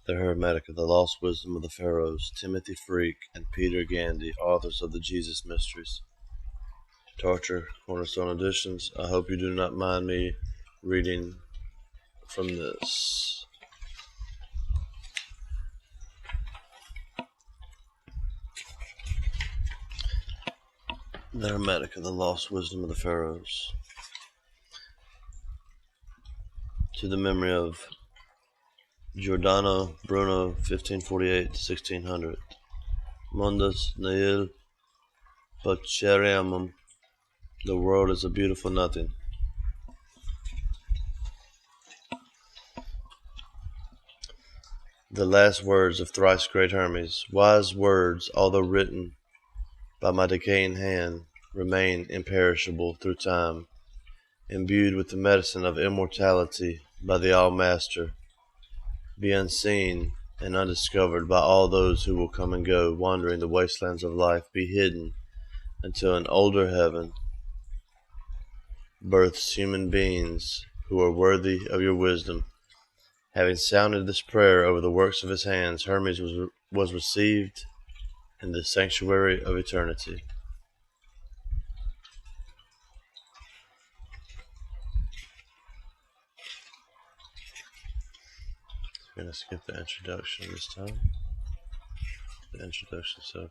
The Hermetica, The Lost Wisdom of the Pharaohs, Timothy Freke, and Peter Gandy, authors of the Jesus Mysteries. Torture, Cornerstone Editions. I hope you do not mind me reading from this. The Hermetica, The Lost Wisdom of the Pharaohs. To the memory of Giordano Bruno, 1548-1600. Mundus nihil potentiamum. The world is a beautiful nothing. The last words of thrice great Hermes, wise words, although written by my decaying hand, remain imperishable through time, imbued with the medicine of immortality by the All-Master, be unseen and undiscovered by all those who will come and go, wandering the wastelands of life, be hidden until an older heaven births human beings who are worthy of your wisdom. Having sounded this prayer over the works of his hands, Hermes was received in the sanctuary of eternity. I'm going to skip the introduction this time. The introduction section.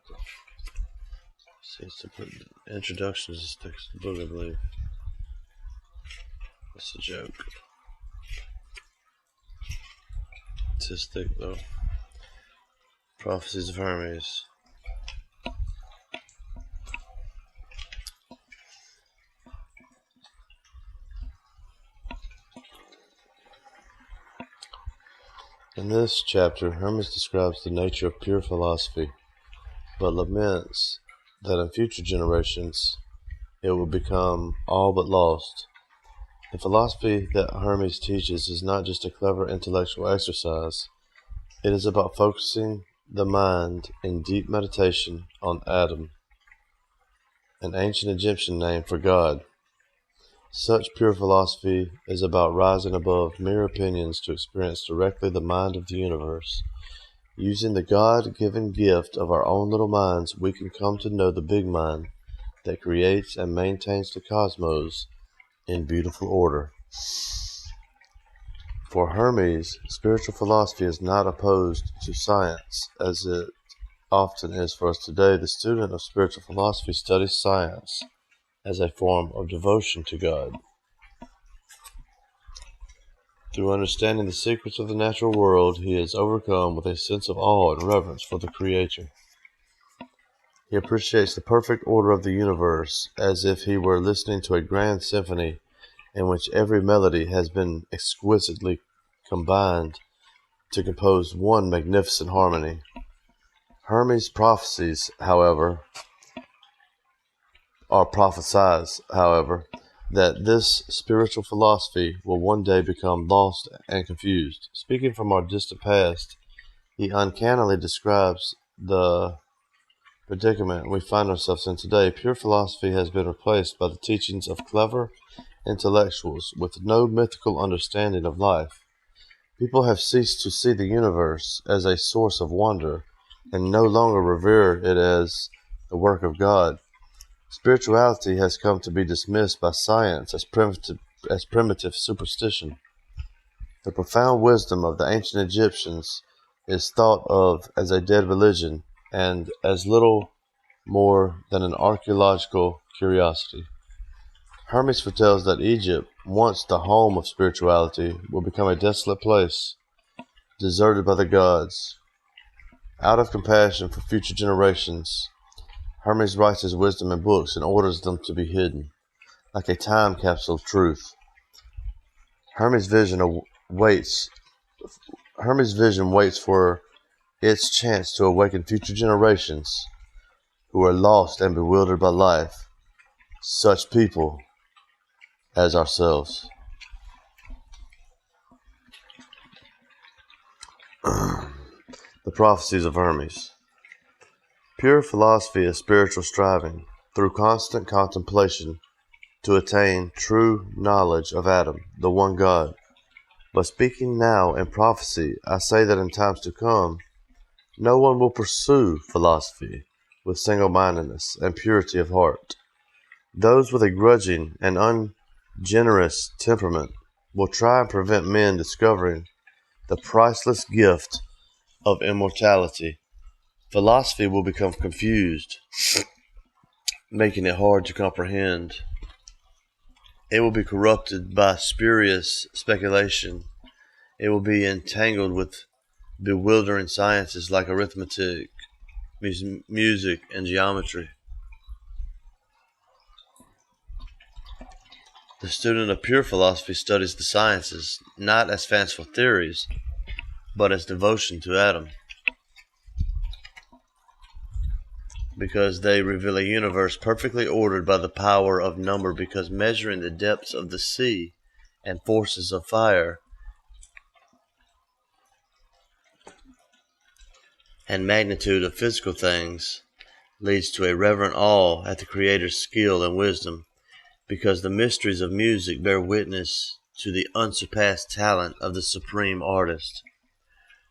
Seems to put the introduction is a text of the book, I believe. That's a joke. It's thick though. Prophecies of Hermes. In this chapter, Hermes describes the nature of pure philosophy, but laments that in future generations it will become all but lost. The philosophy that Hermes teaches is not just a clever intellectual exercise. It is about focusing the mind in deep meditation on Adam, an ancient Egyptian name for God. Such pure philosophy is about rising above mere opinions to experience directly the mind of the universe. Using the God-given gift of our own little minds, we can come to know the big mind that creates and maintains the cosmos in beautiful order. For Hermes, spiritual philosophy is not opposed to science, as it often is for us today. The student of spiritual philosophy studies science as a form of devotion to God. Through understanding the secrets of the natural world, he is overcome with a sense of awe and reverence for the Creator. He appreciates the perfect order of the universe as if he were listening to a grand symphony in which every melody has been exquisitely combined to compose one magnificent harmony. Hermes' prophecies, however, prophesies, that this spiritual philosophy will one day become lost and confused. Speaking from our distant past, he uncannily describes the predicament we find ourselves in today. Pure philosophy has been replaced by the teachings of clever intellectuals with no mythical understanding of life. People have ceased to see the universe as a source of wonder and no longer revere it as the work of God. Spirituality has come to be dismissed by science as primitive superstition. The profound wisdom of the ancient Egyptians is thought of as a dead religion and as little more than an archaeological curiosity. Hermes foretells that Egypt, once the home of spirituality, will become a desolate place, deserted by the gods. Out of compassion for future generations, Hermes writes his wisdom in books and orders them to be hidden, like a time capsule of truth. Hermes' vision waits for its chance to awaken future generations who are lost and bewildered by life, such people as ourselves. The prophecies of Hermes. Pure philosophy is spiritual striving, through constant contemplation, to attain true knowledge of Adam, the one God. But speaking now in prophecy, I say that in times to come, no one will pursue philosophy with single-mindedness and purity of heart. Those with a grudging and ungenerous temperament will try and prevent men discovering the priceless gift of immortality. Philosophy will become confused, making it hard to comprehend. It will be corrupted by spurious speculation. It will be entangled with bewildering sciences like arithmetic, music, and geometry. The student of pure philosophy studies the sciences, not as fanciful theories, but as devotion to Adam, because they reveal a universe perfectly ordered by the power of number, because measuring the depths of the sea and forces of fire and magnitude of physical things leads to a reverent awe at the Creator's skill and wisdom, because the mysteries of music bear witness to the unsurpassed talent of the supreme artist,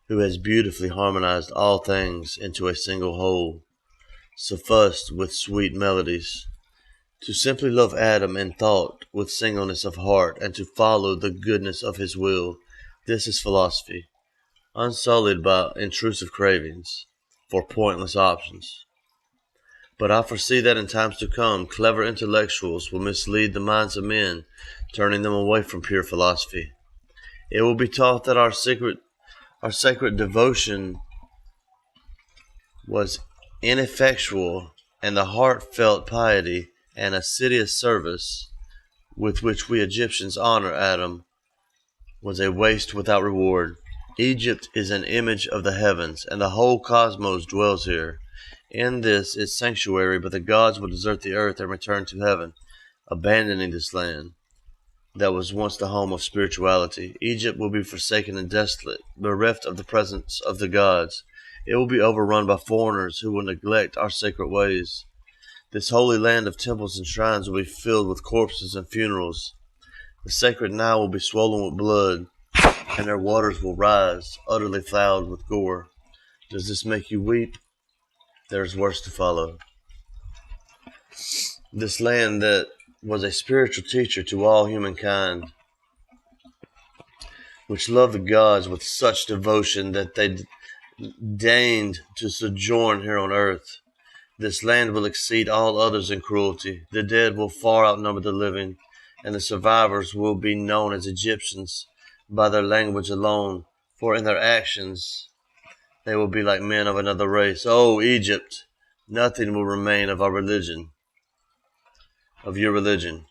who has beautifully harmonized all things into a single whole, suffused with sweet melodies. To simply love Adam in thought with singleness of heart, and to follow the goodness of his will, this is philosophy, unsullied by intrusive cravings for pointless options. But I foresee that in times to come, clever intellectuals will mislead the minds of men, turning them away from pure philosophy. It will be taught that our sacred devotion was ineffectual, and the heartfelt piety and assiduous service with which we Egyptians honor Adam was a waste without reward. Egypt is an image of the heavens, and the whole cosmos dwells here. In this its sanctuary, but the gods will desert the earth and return to heaven, abandoning this land that was once the home of spirituality. Egypt will be forsaken and desolate, bereft of the presence of the gods. It will be overrun by foreigners who will neglect our sacred ways. This holy land of temples and shrines will be filled with corpses and funerals. The sacred Nile will be swollen with blood, and their waters will rise, utterly fouled with gore. Does this make you weep? There is worse to follow. This land that was a spiritual teacher to all humankind, which loved the gods with such devotion that they deigned to sojourn here on earth. This land will exceed all others in cruelty. The dead will far outnumber the living, and the survivors will be known as Egyptians by their language alone, for in their actions they will be like men of another race. O Egypt, nothing will remain of your religion,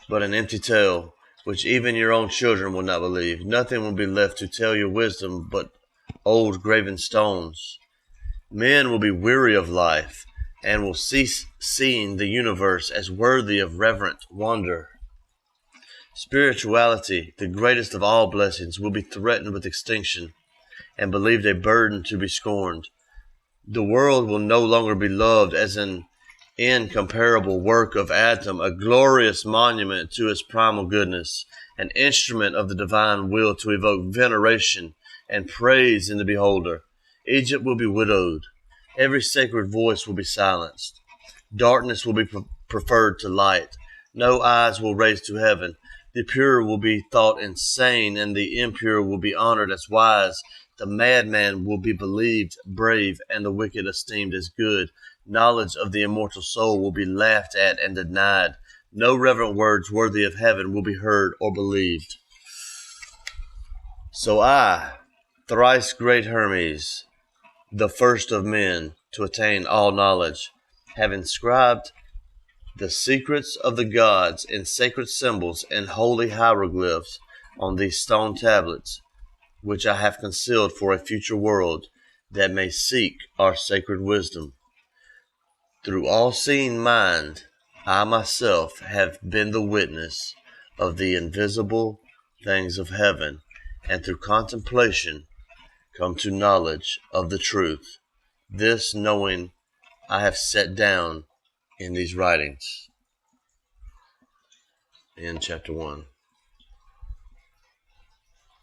but an empty tale, which even your own children will not believe. Nothing will be left to tell your wisdom but old graven stones. Men will be weary of life, and will cease seeing the universe as worthy of reverent wonder. Spirituality, the greatest of all blessings, will be threatened with extinction, and believed a burden to be scorned. The world will no longer be loved as an incomparable work of Adam, a glorious monument to its primal goodness, an instrument of the divine will to evoke veneration and praise in the beholder. Egypt will be widowed. Every sacred voice will be silenced. Darkness will be preferred to light. No eyes will raise to heaven. The pure will be thought insane, and the impure will be honored as wise. The madman will be believed brave, and the wicked esteemed as good. Knowledge of the immortal soul will be laughed at and denied. No reverent words worthy of heaven will be heard or believed. So I, thrice great Hermes, the first of men to attain all knowledge, have inscribed the secrets of the gods in sacred symbols and holy hieroglyphs on these stone tablets, which I have concealed for a future world that may seek our sacred wisdom. Through all-seeing mind, I myself have been the witness of the invisible things of heaven, and through contemplation come to knowledge of the truth. This knowing I have set down in these writings. In chapter 1.